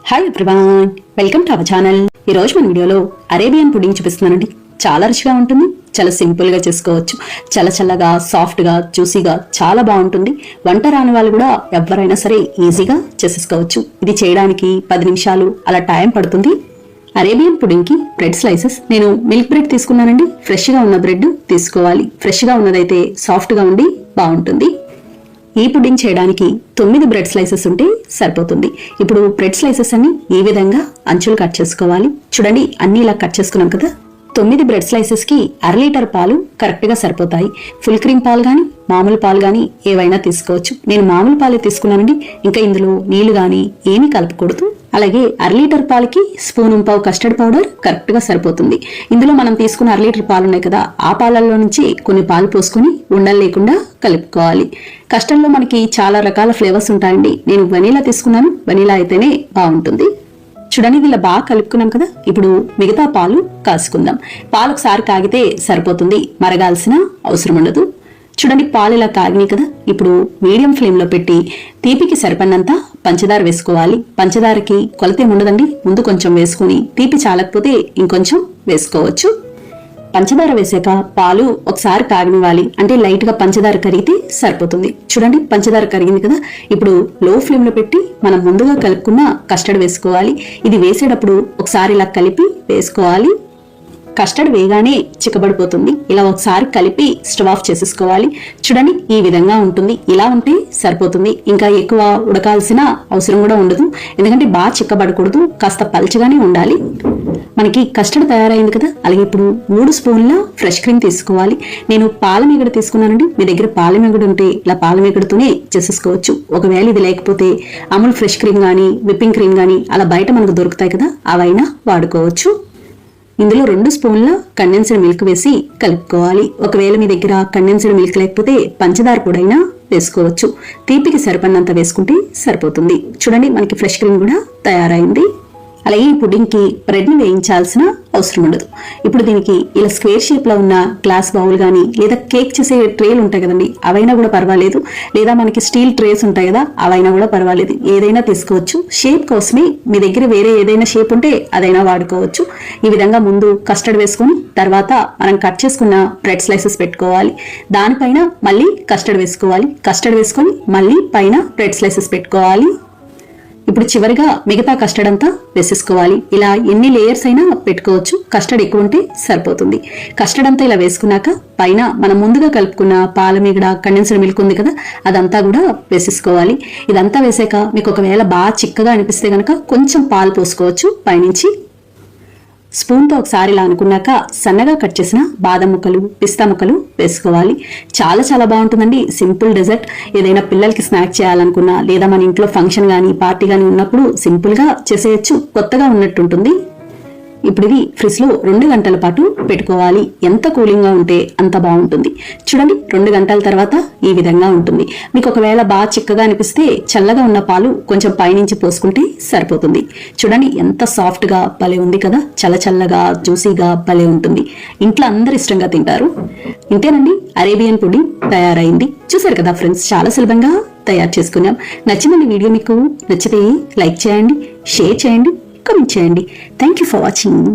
Hi everyone, welcome to our channel. ఈ రోజు మన వీడియోలో అరేబియన్ పుడింగ్ చూపిస్తున్నానండి. చాలా రుచిగా ఉంటుంది, చాలా సింపుల్ గా చేసుకోవచ్చు. చాలా చల్లగా, సాఫ్ట్ గా, జ్యూసీగా చాలా బాగుంటుంది. వంట రాని వాళ్ళు కూడా ఎవరైనా సరే ఈజీగా చేసేసుకోవచ్చు. ఇది చేయడానికి 10 నిమిషాలు అలా టైం పడుతుంది. అరేబియన్ పుడింగ్ కి బ్రెడ్ స్లైసెస్ నేను మిల్క్ బ్రెడ్ తీసుకున్నానండి. ఫ్రెష్ గా ఉన్న బ్రెడ్ తీసుకోవాలి. ఫ్రెష్ గా ఉన్నదైతే సాఫ్ట్ గా ఉండి బాగుంటుంది. ఈ పుడింగ్ చేయడానికి 9 బ్రెడ్ స్లైసెస్ ఉంటే సరిపోతుంది. ఇప్పుడు బ్రెడ్ స్లైసెస్ అన్ని ఈ విధంగా అంచులు కట్ చేసుకోవాలి. చూడండి, అన్ని ఇలా కట్ చేసుకున్నాం కదా. 9 బ్రెడ్ స్లైసెస్ కి 1/2 లీటర్ పాలు కరెక్ట్ గా సరిపోతాయి. ఫుల్ క్రీమ్ పాలు గాని, మామూలు పాలు గాని ఏవైనా తీసుకోవచ్చు. నేను మామూలు పాలే తీసుకున్నానండి. ఇంకా ఇందులో నీళ్లు గాని ఏమీ కలపకూడదు. అలాగే 1/2 లీటర్ పాలకి 1 స్పూన్ కస్టర్డ్ పౌడర్ కరెక్ట్ గా సరిపోతుంది. ఇందులో మనం తీసుకున్న 1/2 లీటర్ పాలు ఉన్నాయి కదా, ఆ పాలల్లో నుంచి కొన్ని పాలు పోసుకొని ఉండలు లేకుండా కలుపుకోవాలి. కస్టర్డ్ లో మనకి చాలా రకాల ఫ్లేవర్స్ ఉంటాయండి. నేను వెనీలా తీసుకున్నాను. వెనీలా అయితేనే బాగుంటుంది. చూడండి, ఇలా బాగా కలుపుకున్నాం కదా. ఇప్పుడు మిగతా పాలు కాసుకుందాం. పాలు ఒకసారి కాగితే సరిపోతుంది, మరగాల్సిన అవసరం ఉండదు. చూడండి, పాలు ఇలా కాగినాయి కదా. ఇప్పుడు మీడియం ఫ్లేమ్ లో పెట్టి తీపికి సరిపడినంత పంచదార వేసుకోవాలి. పంచదారకి కొలత ఉండదండి. ముందు కొంచెం వేసుకుని తీపి చాలకపోతే ఇంకొంచెం వేసుకోవచ్చు. పంచదార వేసాక పాలు ఒకసారి కాగనివ్వాలి. అంటే లైట్ గా పంచదార కరిగితే సరిపోతుంది. చూడండి, పంచదార కరిగింది కదా. ఇప్పుడు లో ఫ్లేమ్ లో పెట్టి మనం ముందుగా కలుపుకున్న కస్టర్డ్ వేసుకోవాలి. ఇది వేసేటప్పుడు ఒకసారి ఇలా కలిపి వేసుకోవాలి. కస్టర్డ్ వేగానే చిక్కబడిపోతుంది. ఇలా ఒకసారి కలిపి స్టవ్ ఆఫ్ చేసేసుకోవాలి. చూడండి, ఈ విధంగా ఉంటుంది. ఇలా ఉంటే సరిపోతుంది. ఇంకా ఎక్కువ ఉడకాల్సిన అవసరం కూడా ఉండదు. ఎందుకంటే బాగా చిక్కబడకూడదు, కాస్త పల్చగానే ఉండాలి. మనకి కస్టర్డ్ తయారైంది కదా. అలాగే ఇప్పుడు 3 స్పూన్ల ఫ్రెష్ క్రీమ్ తీసుకోవాలి. నేను పాలమీగడ తీసుకున్నానండి. మీ దగ్గర పాలమీగడ ఉంటే ఇలా పాలమీగడతోనే చేసేసుకోవచ్చు. ఒకవేళ ఇది లేకపోతే అమూల్ ఫ్రెష్ క్రీమ్ గానీ, విప్పింగ్ క్రీమ్ గానీ అలా బయట మనకు దొరుకుతాయి కదా, అవైనా వాడుకోవచ్చు. ఇందులో 2 స్పూన్ల కండెన్స్డ్ మిల్క్ వేసి కలుపుకోవాలి. ఒకవేళ మీ దగ్గర కండెన్స్డ్ మిల్క్ లేకపోతే పంచదార పొడైనా వేసుకోవచ్చు. తీపికి సరిపడినంత వేసుకుంటే సరిపోతుంది. చూడండి, మనకి ఫ్రెష్ క్రీమ్ కూడా తయారైంది. అలాగే ఈ పుడింగ్ కి బ్రెడ్ ని వేయించాల్సిన అవసరం ఉండదు. ఇప్పుడు దీనికి ఇలా స్క్వేర్ షేప్ లో ఉన్న గ్లాస్ బౌల్ గానీ, లేదా కేక్ చేసే ట్రేలు ఉంటాయి కదండి, అవైనా కూడా పర్వాలేదు. లేదా మనకి స్టీల్ ట్రేస్ ఉంటాయి కదా, అవైనా కూడా పర్వాలేదు. ఏదైనా తీసుకోవచ్చు. షేప్ కోసమే మీ దగ్గర వేరే ఏదైనా షేప్ ఉంటే అదైనా వాడుకోవచ్చు. ఈ విధంగా ముందు కస్టర్డ్ వేసుకొని తర్వాత మనం కట్ చేసుకున్న బ్రెడ్ స్లైసెస్ పెట్టుకోవాలి. దానిపైన మళ్ళీ కస్టర్డ్ వేసుకోవాలి. కస్టర్డ్ వేసుకొని మళ్ళీ పైన బ్రెడ్ స్లైసెస్ పెట్టుకోవాలి. ఇప్పుడు చివరిగా మిగతా కస్టర్డ్ అంతా వేసేసుకోవాలి. ఇలా ఎన్ని లేయర్స్ అయినా పెట్టుకోవచ్చు. కస్టర్డ్ ఎక్కువ ఉంటే సరిపోతుంది. కస్టర్డ్ అంతా ఇలా వేసుకున్నాక పైన మనం ముందుగా కలుపుకున్న పాలమీగడ, కండెన్స్డ్ మిల్క్ ఉంది కదా, అదంతా కూడా వేసేసుకోవాలి. ఇదంతా వేసాక మీకు ఒకవేళ బాగా చిక్కగా అనిపిస్తే గనక కొంచెం పాలు పోసుకోవచ్చు పైనుంచి. స్పూన్తో ఒకసారి ఇలా అనుకున్నాక సన్నగా కట్ చేసిన బాదం ముక్కలు, పిస్తా ముక్కలు వేసుకోవాలి. చాలా చాలా బాగుంటుందండి. Simple dessert. ఏదైనా పిల్లలకి స్నాక్ చేయాలనుకున్నా, లేదా మన ఇంట్లో ఫంక్షన్ గానీ, పార్టీ గానీ ఉన్నప్పుడు సింపుల్ గా చేసేయచ్చు. కొత్తగా ఉన్నట్టుంటుంది. ఇప్పుడు ఇది ఫ్రిడ్జ్ లో 2 గంటల పాటు పెట్టుకోవాలి. ఎంత కూలింగ్ గా ఉంటే అంత బాగుంటుంది. చూడండి, 2 గంటల తర్వాత ఈ విధంగా ఉంటుంది. మీకు ఒకవేళ బాగా చిక్కగా అనిపిస్తే చల్లగా ఉన్న పాలు కొంచెం పైనుంచి పోసుకుంటే సరిపోతుంది. చూడండి, ఎంత సాఫ్ట్ గా భలే ఉంది కదా. చల్లగా, జ్యూసీగా భలే ఉంటుంది. ఇంట్లో అందరు ఇష్టంగా తింటారు. ఇంతేనండి, అరేబియన్ పుడింగ్ తయారైంది. చూసారు కదా ఫ్రెండ్స్, చాలా సులభంగా తయారు చేసుకున్నాం. నచ్చిందండి వీడియో. మీకు నచ్చితే లైక్ చేయండి, షేర్ చేయండి, కామెంట్ చేయండి. Thank you for watching.